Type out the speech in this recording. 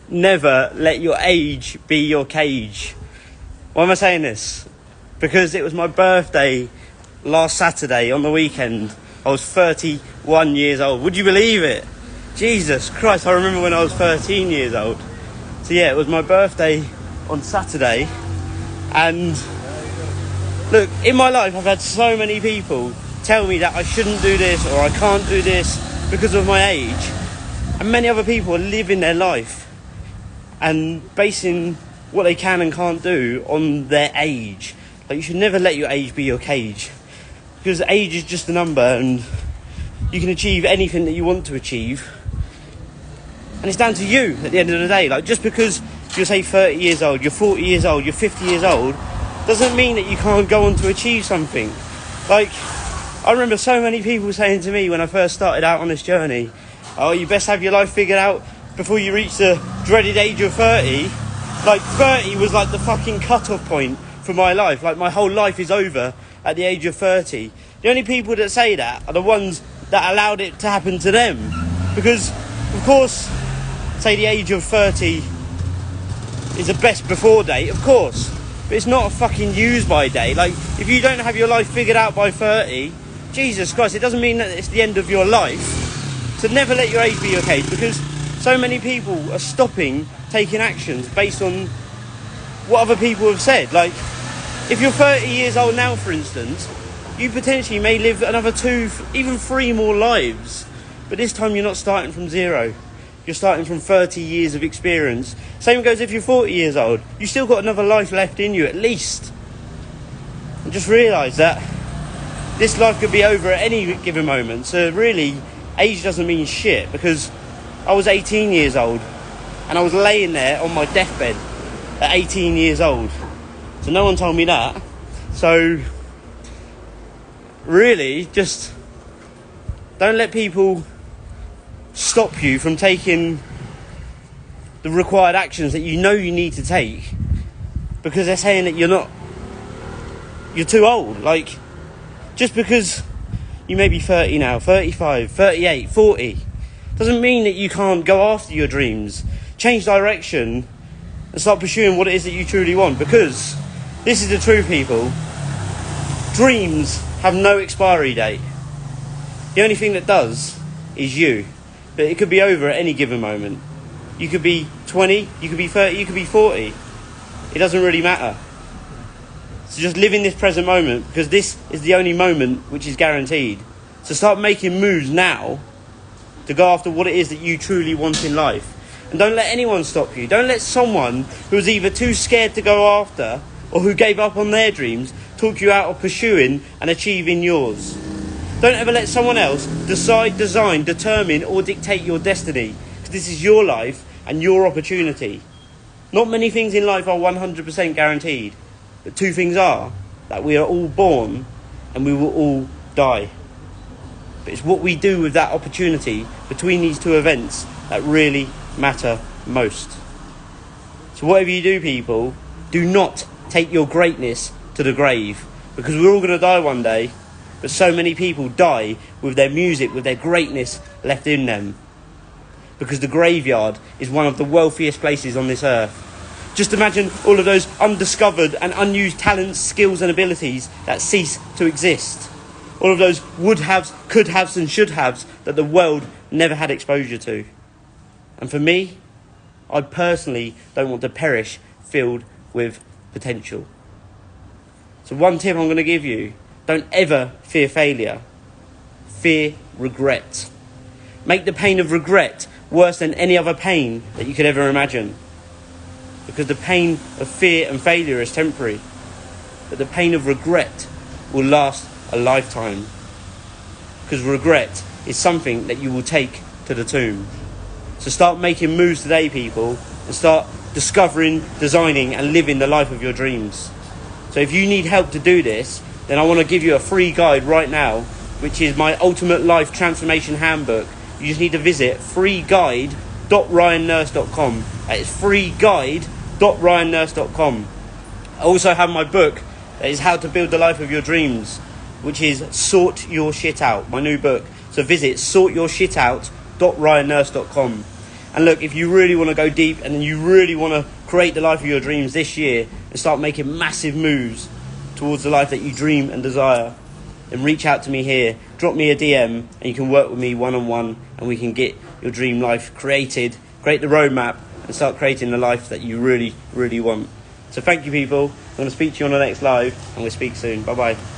never let your age be your cage. Why am I saying this? Because it was my birthday last Saturday on the weekend. I was 31 years old. Would you believe it? Jesus Christ, I remember when I was 13 years old. So yeah, it was my birthday on Saturday. And look, in my life I've had so many people tell me that I shouldn't do this or I can't do this because of my age. And many other people are living their life and basing what they can and can't do on their age. Like, you should never let your age be your cage, because age is just a number and you can achieve anything that you want to achieve, and it's down to you at the end of the day. Like, just because you're, say, 30 years old, you're 40 years old, you're 50 years old, doesn't mean that you can't go on to achieve something. Like, I remember so many people saying to me when I first started out on this journey, oh, you best have your life figured out before you reach the dreaded age of 30. Like, 30 was like the fucking cut-off point for my life. Like, my whole life is over at the age of 30. The only people that say that are the ones that allowed it to happen to them. Because, of course, say the age of 30 is the best before date, of course. But it's not a fucking use by date. Like, if you don't have your life figured out by 30, Jesus Christ, it doesn't mean that it's the end of your life. So never let your age be your cage, because so many people are stopping taking actions based on what other people have said. Like, if you're 30 years old now, for instance, you potentially may live another 2, even 3 more lives. But this time you're not starting from zero. You're starting from 30 years of experience. Same goes if you're 40 years old. You've still got another life left in you, at least. And just realise that this life could be over at any given moment. So really, age doesn't mean shit, because I was 18 years old and I was laying there on my deathbed at 18 years old. So no one told me that. So really, just don't let people stop you from taking the required actions that you know you need to take, because they're saying that you're too old. Like, just because you may be 30 now, 35, 38, 40, doesn't mean that you can't go after your dreams, change direction and start pursuing what it is that you truly want. Because this is the truth, people. Dreams have no expiry date. The only thing that does is you. But it could be over at any given moment. You could be 20, you could be 30, you could be 40. It doesn't really matter. So just live in this present moment, because this is the only moment which is guaranteed. So start making moves now to go after what it is that you truly want in life. And don't let anyone stop you. Don't let someone who's either too scared to go after or who gave up on their dreams talk you out of pursuing and achieving yours. Don't ever let someone else decide, design, determine or dictate your destiny, because this is your life and your opportunity. Not many things in life are 100% guaranteed, but 2 things are: that we are all born and we will all die. But it's what we do with that opportunity between these 2 events that really matter most. So whatever you do, people, do not take your greatness to the grave, because we're all going to die one day. But so many people die with their music, with their greatness left in them, because the graveyard is one of the wealthiest places on this earth. Just imagine all of those undiscovered and unused talents, skills and abilities that cease to exist. All of those would-haves, could-haves and should-haves that the world never had exposure to. And for me, I personally don't want to perish filled with potential. So one tip I'm going to give you: don't ever fear failure. Fear regret. Make the pain of regret worse than any other pain that you could ever imagine. Because the pain of fear and failure is temporary, but the pain of regret will last a lifetime. Because regret is something that you will take to the tomb. So start making moves today, people, and start discovering, designing and living the life of your dreams. So if you need help to do this, then I want to give you a free guide right now, which is my Ultimate Life Transformation Handbook. You just need to visit freeguide.ryannurse.com. That is freeguide.ryannurse.com. I also have my book, that is How to Build the Life of Your Dreams, which is Sort Your Shit Out, my new book. So visit sortyourshitout.ryannurse.com. And look, if you really want to go deep and you really want to create the life of your dreams this year and start making massive moves towards the life that you dream and desire, then reach out to me here, drop me a DM, and you can work with me one-on-one, and we can get your dream life created, create the roadmap, and start creating the life that you really, really want. So thank you, people. I'm going to speak to you on the next live, and we'll speak soon. Bye-bye.